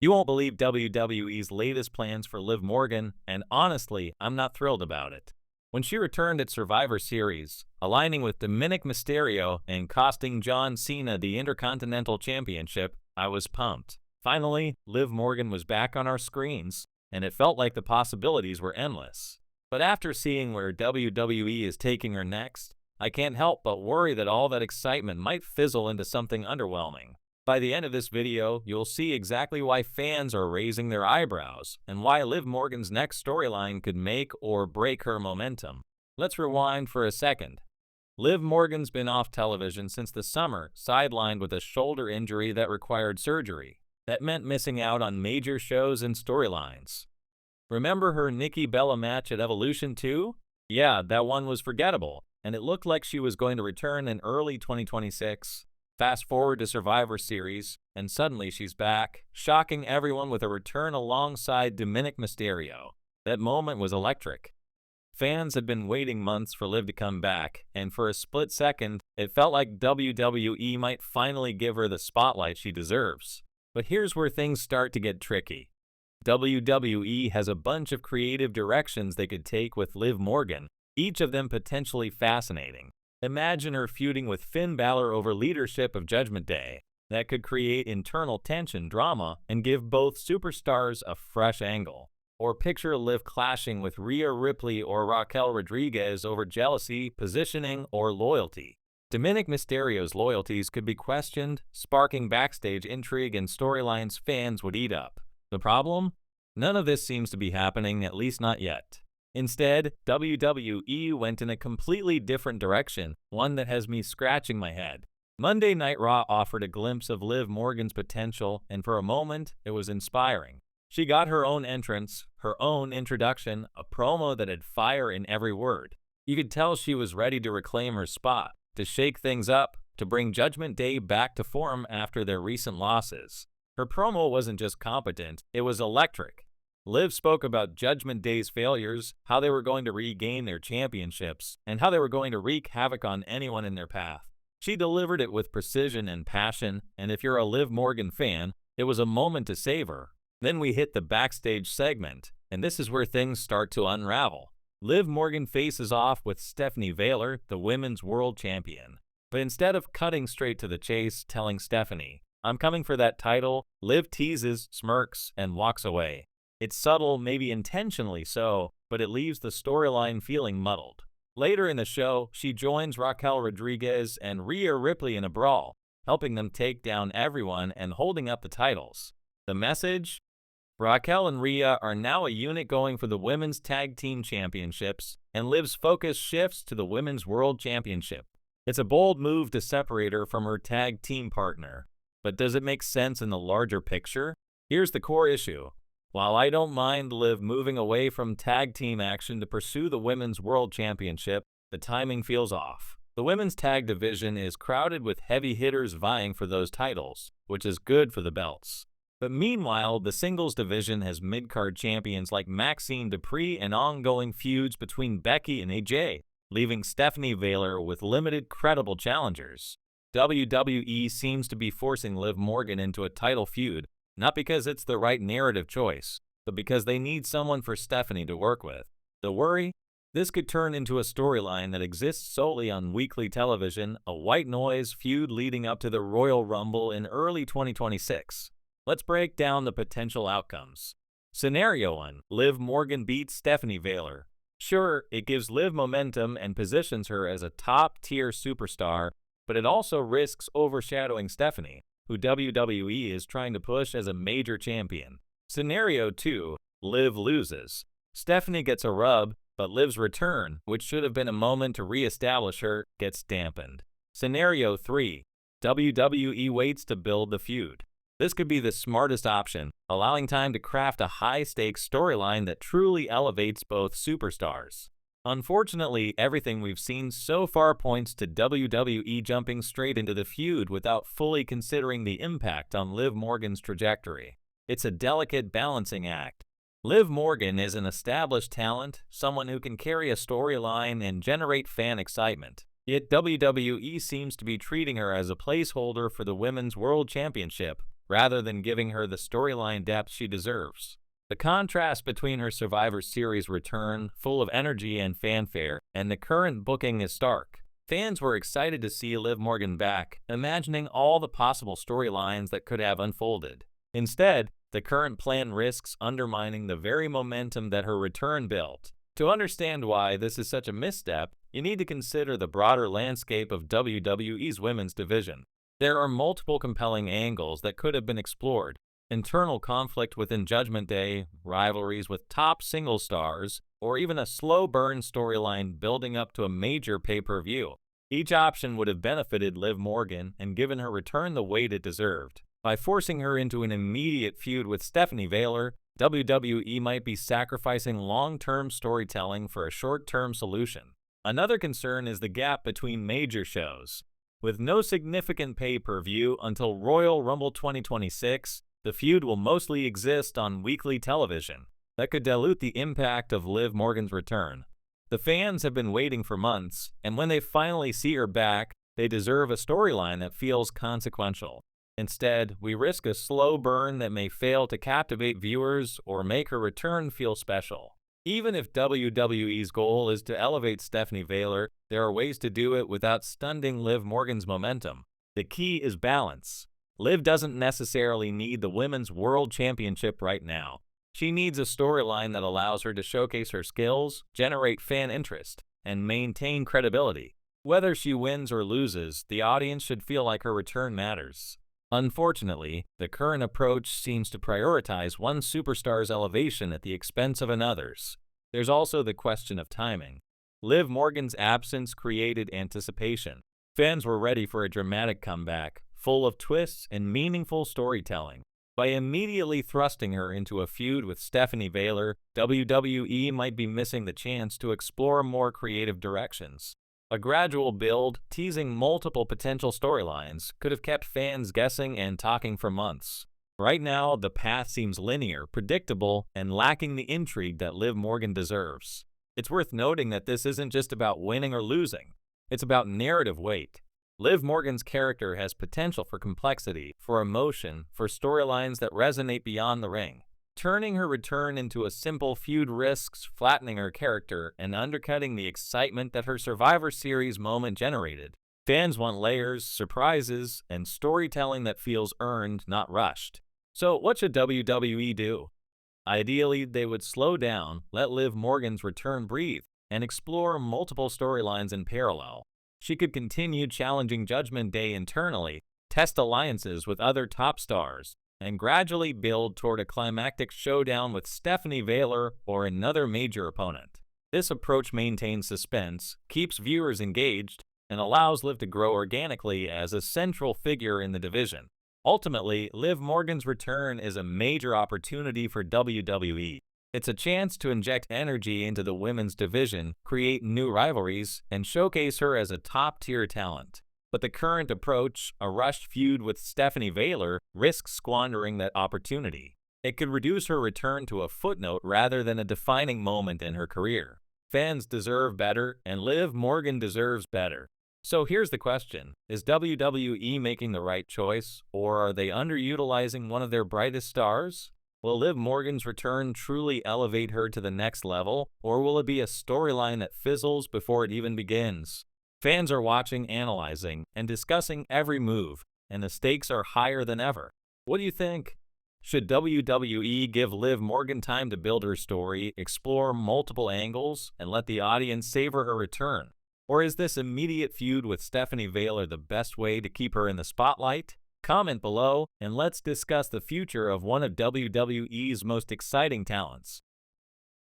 You won't believe WWE's latest plans for Liv Morgan, and honestly, I'm not thrilled about it. When she returned at Survivor Series, aligning with Dominic Mysterio and costing John Cena the Intercontinental Championship, I was pumped. Finally, Liv Morgan was back on our screens, and it felt like the possibilities were endless. But after seeing where WWE is taking her next, I can't help but worry that all that excitement might fizzle into something underwhelming. By the end of this video, you'll see exactly why fans are raising their eyebrows and why Liv Morgan's next storyline could make or break her momentum. Let's rewind for a second. Liv Morgan's been off television since the summer, sidelined with a shoulder injury that required surgery. That meant missing out on major shows and storylines. Remember her Nikki Bella match at Evolution 2? Yeah, that one was forgettable, and it looked like she was going to return in early 2026. Fast forward to Survivor Series, and suddenly she's back, shocking everyone with a return alongside Dominic Mysterio. That moment was electric. Fans had been waiting months for Liv to come back, and for a split second, it felt like WWE might finally give her the spotlight she deserves. But here's where things start to get tricky. WWE has a bunch of creative directions they could take with Liv Morgan, each of them potentially fascinating. Imagine her feuding with Finn Balor over leadership of Judgment Day. That could create internal tension, drama, and give both superstars a fresh angle. Or picture Liv clashing with Rhea Ripley or Raquel Rodriguez over jealousy, positioning, or loyalty. Dominic Mysterio's loyalties could be questioned, sparking backstage intrigue and storylines fans would eat up. The problem? None of this seems to be happening, at least not yet. Instead, WWE went in a completely different direction, one that has me scratching my head. Monday Night Raw offered a glimpse of Liv Morgan's potential, and for a moment, it was inspiring. She got her own entrance, her own introduction, a promo that had fire in every word. You could tell she was ready to reclaim her spot, to shake things up, to bring Judgment Day back to form after their recent losses. Her promo wasn't just competent, it was electric. Liv spoke about Judgment Day's failures, how they were going to regain their championships, and how they were going to wreak havoc on anyone in their path. She delivered it with precision and passion, and if you're a Liv Morgan fan, it was a moment to savor. Then we hit the backstage segment, and this is where things start to unravel. Liv Morgan faces off with Stephanie Vaylor, the Women's World Champion. But instead of cutting straight to the chase, telling Stephanie, "I'm coming for that title," Liv teases, smirks, and walks away. It's subtle, maybe intentionally so, but it leaves the storyline feeling muddled. Later in the show, she joins Raquel Rodriguez and Rhea Ripley in a brawl, helping them take down everyone and holding up the titles. The message? Raquel and Rhea are now a unit going for the Women's Tag Team Championships, and Liv's focus shifts to the Women's World Championship. It's a bold move to separate her from her tag team partner. But does it make sense in the larger picture? Here's the core issue. While I don't mind Liv moving away from tag team action to pursue the Women's World Championship, the timing feels off. The women's tag division is crowded with heavy hitters vying for those titles, which is good for the belts. But meanwhile, the singles division has mid-card champions like Maxine Dupree and ongoing feuds between Becky and AJ, leaving Stephanie Vaylor with limited credible challengers. WWE seems to be forcing Liv Morgan into a title feud, not because it's the right narrative choice, but because they need someone for Stephanie to work with. The worry? This could turn into a storyline that exists solely on weekly television, a white noise feud leading up to the Royal Rumble in early 2026. Let's break down the potential outcomes. Scenario 1. Liv Morgan beats Stephanie Vaylor. Sure, it gives Liv momentum and positions her as a top-tier superstar, but it also risks overshadowing Stephanie, who WWE is trying to push as a major champion. Scenario 2. Liv loses. Stephanie gets a rub, but Liv's return, which should have been a moment to re-establish her, gets dampened. Scenario 3. WWE waits to build the feud. This could be the smartest option, allowing time to craft a high-stakes storyline that truly elevates both superstars. Unfortunately, everything we've seen so far points to WWE jumping straight into the feud without fully considering the impact on Liv Morgan's trajectory. It's a delicate balancing act. Liv Morgan is an established talent, someone who can carry a storyline and generate fan excitement. Yet WWE seems to be treating her as a placeholder for the Women's World Championship, rather than giving her the storyline depth she deserves. The contrast between her Survivor Series return, full of energy and fanfare, and the current booking is stark. Fans were excited to see Liv Morgan back, imagining all the possible storylines that could have unfolded. Instead, the current plan risks undermining the very momentum that her return built. To understand why this is such a misstep, you need to consider the broader landscape of WWE's women's division. There are multiple compelling angles that could have been explored. Internal conflict within Judgment Day, rivalries with top single stars, or even a slow burn storyline building up to a major pay-per-view. Each option would have benefited Liv Morgan and given her return the weight it deserved. By forcing her into an immediate feud with Stephanie Vaylor, WWE might be sacrificing long-term storytelling for a short-term solution. Another concern is the gap between major shows. With no significant pay-per-view until Royal Rumble 2026, the feud will mostly exist on weekly television. That could dilute the impact of Liv Morgan's return. The fans have been waiting for months, and when they finally see her back, they deserve a storyline that feels consequential. Instead, we risk a slow burn that may fail to captivate viewers or make her return feel special. Even if WWE's goal is to elevate Stephanie Vaylor, there are ways to do it without stunting Liv Morgan's momentum. The key is balance. Liv doesn't necessarily need the Women's World Championship right now. She needs a storyline that allows her to showcase her skills, generate fan interest, and maintain credibility. Whether she wins or loses, the audience should feel like her return matters. Unfortunately, the current approach seems to prioritize one superstar's elevation at the expense of another's. There's also the question of timing. Liv Morgan's absence created anticipation. Fans were ready for a dramatic comeback, full of twists and meaningful storytelling. By immediately thrusting her into a feud with Stephanie Vaylor, WWE might be missing the chance to explore more creative directions. A gradual build, teasing multiple potential storylines, could have kept fans guessing and talking for months. Right now, the path seems linear, predictable, and lacking the intrigue that Liv Morgan deserves. It's worth noting that this isn't just about winning or losing. It's about narrative weight. Liv Morgan's character has potential for complexity, for emotion, for storylines that resonate beyond the ring. Turning her return into a simple feud risks flattening her character and undercutting the excitement that her Survivor Series moment generated. Fans want layers, surprises, and storytelling that feels earned, not rushed. So what should WWE do? Ideally, they would slow down, let Liv Morgan's return breathe, and explore multiple storylines in parallel. She could continue challenging Judgment Day internally, test alliances with other top stars, and gradually build toward a climactic showdown with Stephanie Vaylor or another major opponent. This approach maintains suspense, keeps viewers engaged, and allows Liv to grow organically as a central figure in the division. Ultimately, Liv Morgan's return is a major opportunity for WWE. It's a chance to inject energy into the women's division, create new rivalries, and showcase her as a top-tier talent. But the current approach, a rushed feud with Stephanie Vaylor, risks squandering that opportunity. It could reduce her return to a footnote rather than a defining moment in her career. Fans deserve better, and Liv Morgan deserves better. So here's the question. Is WWE making the right choice, or are they underutilizing one of their brightest stars? Will Liv Morgan's return truly elevate her to the next level, or will it be a storyline that fizzles before it even begins? Fans are watching, analyzing, and discussing every move, and the stakes are higher than ever. What do you think? Should WWE give Liv Morgan time to build her story, explore multiple angles, and let the audience savor her return? Or is this immediate feud with Stephanie Vaylor the best way to keep her in the spotlight? Comment below, and let's discuss the future of one of WWE's most exciting talents.